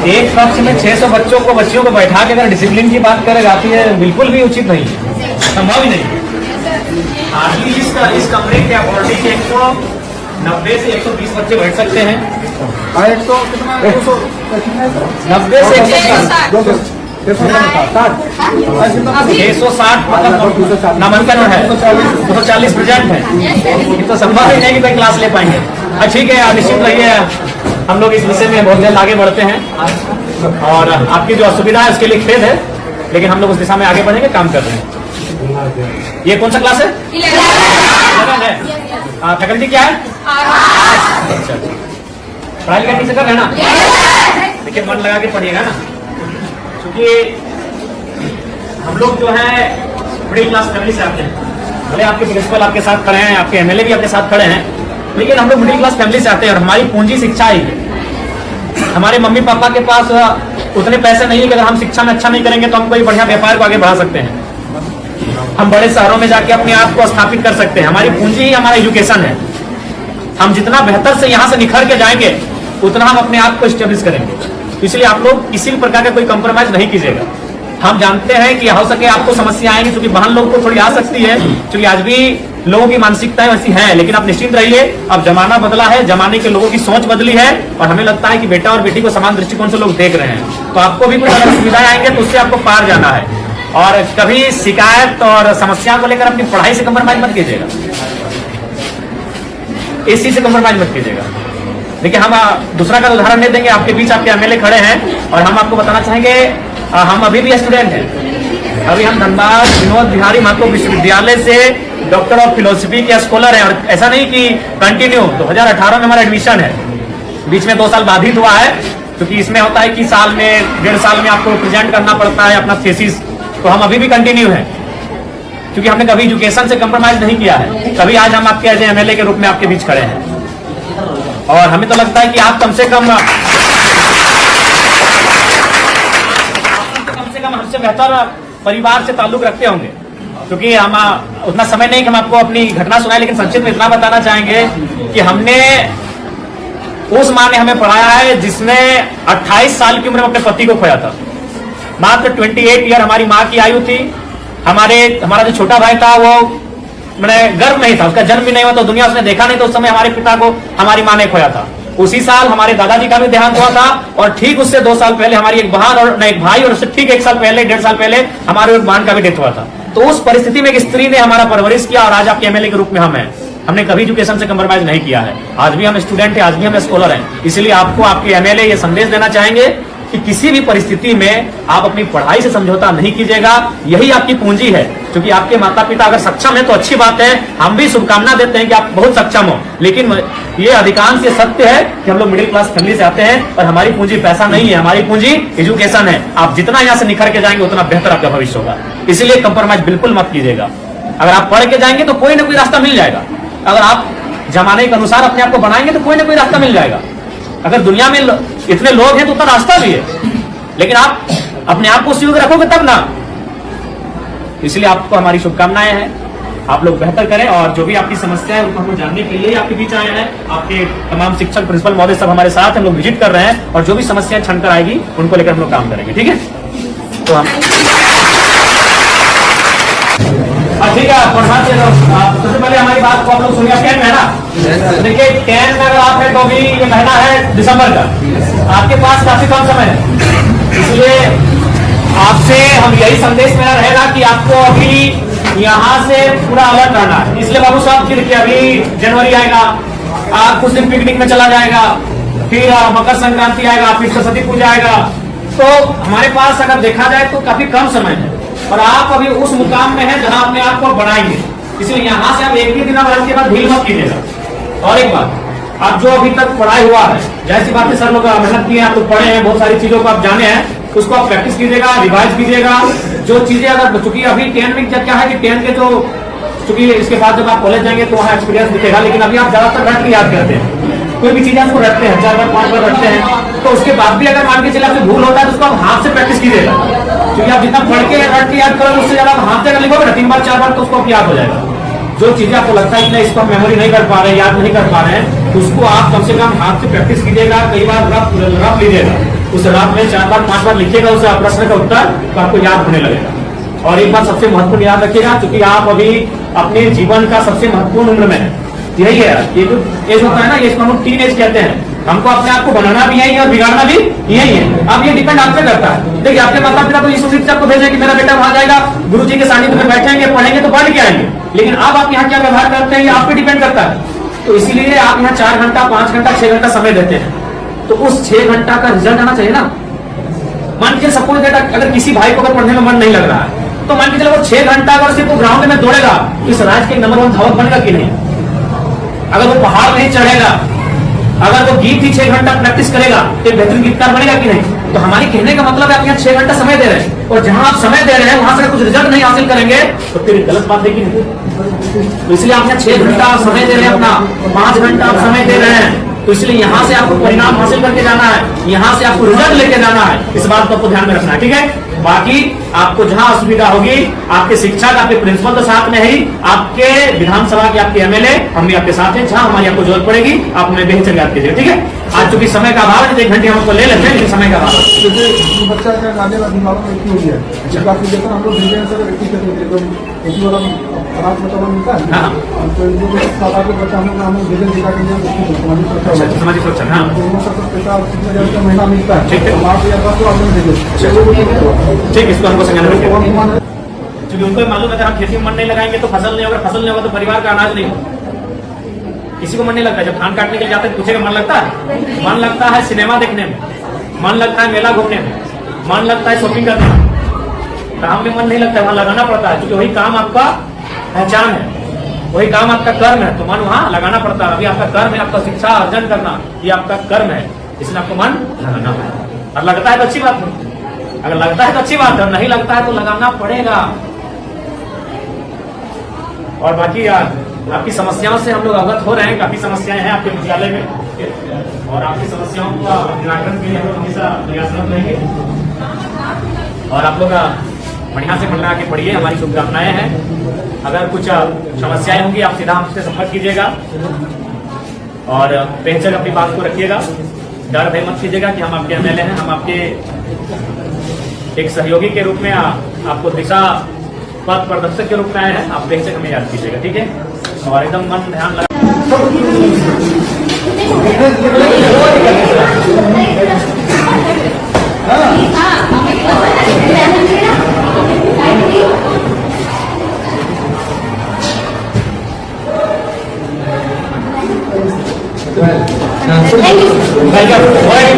एक कक्ष में 600 बच्चियों को बैठा के अगर डिसिप्लिन की बात करेगा तो ये बिल्कुल भी उचित नहीं है, संभव ही नहीं। हार्डली इस कमरे के अकॉर्डिंग 190 से 120 बच्चे बैठ सकते हैं। 90 से 660 नामांकन है, 240 प्रेजेंट है। ये तो संभव ही नहीं कि कोई क्लास ले पाएंगे। ठीक है, आप निश्चित रहिए, हम लोग इस विषय में बहुत जल्द आगे बढ़ते हैं और आपकी जो असुविधा है उसके लिए खेद है, लेकिन हम लोग उस दिशा में आगे बढ़ेंगे, काम कर रहे हैं। ये कौन सा क्लास है? 11 है। फैकल्टी क्या है? अच्छा, पढ़ाई लिखाई ठीक से कर रहे हैं ना? देखिए, मन लगा के पढ़िएगा ना, क्योंकि हम लोग जो है मिडिल क्लास फैमिली से आते हैं। भले आपके प्रिंसिपल आपके साथ खड़े हैं, आपके एमएलए भी आपके साथ खड़े हैं, लेकिन हम लोग मिडिल क्लास फैमिली से आते हैं और हमारी पूंजी शिक्षा ही है। हमारे मम्मी पापा के पास उतने पैसे नहीं है कि अगर हम शिक्षा में अच्छा नहीं करेंगे तो हम कोई बढ़िया व्यापार को आगे बढ़ा सकते हैं, हम बड़े शहरों में जाके अपने आप को स्थापित कर सकते हैं। हमारी पूंजी ही हमारा एजुकेशन है। हम जितना बेहतर से यहाँ से निखर के जाएंगे उतना हम अपने आप को स्टेब्लिश करेंगे। इसलिए आप लोग किसी भी प्रकार का कोई कंप्रोमाइज नहीं कीजिएगा। हम जानते हैं कि हो सके आपको समस्या आएंगी, क्योंकि बहन लोग को थोड़ी आ सकती है, क्योंकि आज भी लोगों की मानसिकताएं वैसी हैं, लेकिन आप निश्चिंत रहिए, अब जमाना बदला है, जमाने के लोगों की सोच बदली है और हमें लगता है कि बेटा और बेटी को समान दृष्टिकोण से लोग देख रहे हैं। तो आपको भी कुछ अगर सुविधाएं आएंगे तो उससे आपको पार जाना है। और कभी शिकायत और समस्या को लेकर अपनी पढ़ाई से कंप्रोमाइज मत कीजिएगा, इस चीज से कंप्रोमाइज मत कीजिएगा। देखिए, हम दूसरा का उदाहरण नहीं देंगे, आपके बीच आपके एमएलए खड़े हैं और हम आपको बताना चाहेंगे, हम अभी भी स्टूडेंट हैं। अभी हम धनबाद विनोद बिहारी महतो विश्वविद्यालय से डॉक्टर ऑफ फिलोसफी के स्कॉलर हैं। और ऐसा नहीं कि कंटिन्यू 2018 में हमारा एडमिशन है, बीच में 2 साल बाधित हुआ है, क्योंकि इसमें होता है कि साल में 1.5 साल में आपको प्रेजेंट करना पड़ता है अपना थीसिस। तो हम अभी भी कंटिन्यू हैं, क्योंकि हमने कभी एजुकेशन से कंप्रोमाइज नहीं किया है। कभी आज हम आपके एज एमएलए के रूप में आपके बीच खड़े हैं और हमें तो लगता है कि आप कम से कम हमसे बेहतर परिवार से ताल्लुक रखते होंगे, क्योंकि हम उतना समय नहीं कि हम आपको अपनी घटना सुनाए, लेकिन संक्षिप्त में इतना बताना चाहेंगे कि हमने उस माँ ने हमें पढ़ाया है जिसने 28 साल की उम्र में अपने पति को खोया था। मात्र 28 ईयर हमारी माँ की आयु थी। हमारा जो छोटा भाई था वो मैंने गर्भ नहीं था, उसका जन्म भी नहीं हुआ, तो दुनिया उसने देखा नहीं, तो उस समय हमारे पिता को हमारी माँ ने खोया था। उसी साल हमारे दादाजी का भी देहांत हुआ था और ठीक उससे 2 साल पहले हमारी एक बहन और एक भाई, और उससे ठीक 1 साल पहले 1.5 साल पहले हमारे एक बहन का भी डेथ हुआ था। तो उस परिस्थिति में एक स्त्री ने हमारा परवरिश किया और आज आपके एमएलए के रूप में हम हैं। हमने कभी एजुकेशन से कंप्रोमाइज नहीं किया है। आज भी हम स्टूडेंट हैं, आज भी हम स्कॉलर हैं। इसलिए आपको आपके एमएलए ये संदेश देना चाहेंगे कि किसी भी परिस्थिति में आप अपनी पढ़ाई से समझौता नहीं कीजिएगा। यही आपकी पूंजी है, क्योंकि आपके माता पिता अगर सक्षम है तो अच्छी बात है, हम भी शुभकामना देते हैं कि आप बहुत सक्षम हो। लेकिन ये अधिकांश ये सत्य है कि हम लोग मिडिल क्लास फैमिली से आते हैं और हमारी पूंजी पैसा नहीं है, हमारी पूंजी एजुकेशन है। आप जितना यहाँ से निखर के जाएंगे उतना बेहतर आपका भविष्य होगा। इसलिए कंप्रोमाइज बिल्कुल मत कीजिएगा। अगर आप पढ़ के जाएंगे तो कोई ना कोई रास्ता मिल जाएगा। अगर आप जमाने के अनुसार अपने आप को बनाएंगे तो कोई ना कोई रास्ता मिल जाएगा। अगर दुनिया में इतने लोग हैं तो उतना रास्ता भी है, लेकिन आप अपने आप को सुयोग्य रखोगे तब ना। इसलिए आपको हमारी शुभकामनाएं हैं, आप लोग बेहतर करें और जो भी आपकी समस्या है उनको हम जानने के लिए आपके बीच आए हैं। आपके तमाम शिक्षक प्रिंसिपल महोदय सब हमारे साथ हम लोग विजिट कर रहे हैं और जो भी समस्याएं छन कर आएगी उनको लेकर हम लोग काम करेंगे। ठीक है, तो हम ठीक है। सबसे पहले हमारी बात को आप लोग सुनिए। 10 महीना देखिए, 10 में अगर आप है तो अभी ये महीना है दिसंबर का, आपके पास काफी कम समय है। इसलिए आपसे हम यही संदेश मेरा रहेगा कि आपको अभी यहाँ से पूरा अलर्ट रहना है। इसलिए बाबू साहब की देखिए, अभी जनवरी आएगा, कुछ दिन पिकनिक में चला जाएगा, फिर मकर संक्रांति आएगा, फिर सरस्वती पूजा आएगा। तो हमारे पास अगर देखा जाए तो काफी कम समय है और आप अभी उस मुकाम में हैं जहां अपने आप को बढ़ाएंगे। इसलिए यहाँ से आप एक भी दिन के बाद ढील मत कीजिएगा। और एक बात, आप जो अभी तक पढ़ाई हुआ है, जैसी बात है, सर लोग मेहनत की है, आप लोग पढ़े हैं, बहुत सारी चीजों को आप जाने हैं, उसको आप प्रैक्टिस कीजिएगा, रिवाइज कीजिएगा। जो चीजें अगर, चूंकि अभी 10 में क्या है कि 10 के जो, चूंकि इसके बाद जब आप कॉलेज जाएंगे तो वहाँ एक्सपीरियंस दिखेगा, लेकिन अभी आप ज्यादातर रट के याद करते हैं, कोई भी चीजें आपको रटते हैं, 4 बार 5 बार रटते हैं। तो उसके बाद भी अगर मान के चले आपसे भूल होता है तो उसको आप हाथ से प्रैक्टिस कीजिएगा, क्योंकि आप जितना पढ़ के रट के याद करोगे उससे ज्यादा हाथ से अगर लिखोगे ना 3 बार 4 बार तो उसको आप याद हो जाएगा। जो चीजें आपको लगता है कि नहीं इसको हम मेमोरी नहीं कर पा रहे हैं, याद नहीं कर पा रहे हैं, उसको आप कम से कम हाथ से प्रैक्टिस कीजिएगा, कई बार रफ लीजिएगा, उस रफ में 4 बार 5 बार लिखिएगा उस प्रश्न का उत्तर, तो आपको याद होने लगेगा। और एक बात सबसे महत्वपूर्ण याद रखिएगा, क्योंकि आप अभी अपने जीवन का सबसे महत्वपूर्ण उम्र में है, यही है ये जो एज होता है ना, ये इसको हम लोग टीन एज कहते हैं। हमको अपने आप को बनाना भी यही है और बिगाड़ना भी यही है। अब ये डिपेंड आप पे करता है। देखिए आपके माता पिता तो इस उम्मीद से आपको भेजे कि मेरा बेटा वहां जाएगा, गुरु जी के सानिध्य में बैठेंगे, पढ़ेंगे तो पढ़ के आएंगे, लेकिन अब आप यहाँ क्या व्यवहार करते हैं ये आप पे डिपेंड करता है। तो इसीलिए आप यहाँ 4 घंटा 5 घंटा 6 घंटा समय देते हैं, तो उस 6 घंटा का रिजल्ट आना चाहिए ना। मान के सपोज दैट अगर किसी भाई को अगर पढ़ने में मन नहीं लग रहा है, तो मान के चलो वो 6 घंटा अगर सिर्फ वो ग्राउंड में दौड़ेगा, इस राज्य के नंबर 1 धावक बनेगा कि नहीं? अगर वो पहाड़ नहीं चढ़ेगा, अगर वो गीत ही 6 घंटा प्रैक्टिस करेगा तो बेहतरीन गीतकार बनेगा कि नहीं? तो हमारी कहने का मतलब है आप यहाँ 6 घंटा समय दे रहे हैं, और जहां आप समय दे रहे हैं वहां से कुछ रिजल्ट नहीं हासिल करेंगे तो फिर गलत बात है कि नहीं? तो इसलिए आप यहाँ 6 घंटा आप समय दे रहे हैं, अपना 5 घंटा आप समय दे रहे हैं, तो इसलिए यहाँ से आपको परिणाम हासिल करके जाना है, यहाँ से आपको रिजल्ट लेके जाना है। इस बात को आपको ध्यान में रखना है, ठीक है? बाकी आपको जहां असुविधा होगी, आपके शिक्षक आपके प्रिंसिपल तो साथ में ही, आपके विधानसभा के आपके एमएलए हम भी आपके साथ हैं, जहां हमारी आपको जरूरत पड़ेगी आप हमें बेहतर याद कीजिएगा, ठीक है? आज चूंकि समय का अभाव है, 1 घंटे हमको ले लेते हैं, लेकिन समय का अभाव है। बच्चा का गाने का दिमाग में हो गया है, काफी जैसा हम लोग भेजे हैं सर, एक वाला खराब मतलब मिलता है। हाँ, तो जो साधारण बच्चा हम लोग भेजे दिखा के सामाजिक सुरक्षा, हाँ, पैसा महीना मिलता है, ठीक है। तो आप लोग भेजे ठीक, इसको हमको संज्ञान में रखिए। क्योंकि उनको मालूम है अगर हम खेती में मन नहीं लगाएंगे तो फसल नहीं होगा, फसल नहीं होगा तो परिवार का अनाज नहीं होगा। किसी को मन नहीं लगता, जब धान काटने के लिए जाते हैं पूछेगा मन लगता है? मन लगता है सिनेमा देखने में, मन लगता है मेला घूमने में, मन लगता है शॉपिंग करने में। काम में मन नहीं लगता, वहां लगाना पड़ता है, क्योंकि वही काम आपका पहचान है, वही काम आपका कर्म है, तो मन वहां लगाना पड़ता है। अभी आपका कर्म है आपका शिक्षा अर्जन करना, ये आपका कर्म है, इसलिए आपको मन लगाना है। और लगता है तो अच्छी बात है, अगर लगता है तो अच्छी बात है, नहीं लगता है तो लगाना पड़ेगा। और बाकी आपकी समस्याओं से हम लोग अवगत हो रहे हैं, काफी समस्याएं हैं आपके विद्यालय में, और आपकी समस्याओं का निराकरण के लिए हम लोग हमेशा प्रयासरत रहेंगे। और आप लोग बढ़िया से बढ़िया आके पढ़िए, हमारी शुभकामनाएं हैं। अगर कुछ समस्याएं होंगी आप सीधा हमसे संपर्क कीजिएगा, और बेहतर अपनी बात को रखिएगा, डर भय मत कीजिएगा कि हम आपके एमएलए हैं, हम आपके एक सहयोगी के रूप में आपको दिशा पथ प्रदर्शक के रूप में आए हैं, आप बेहतर हमें याद कीजिएगा, ठीक है? और एकदम मन ध्यान लगा Thank you.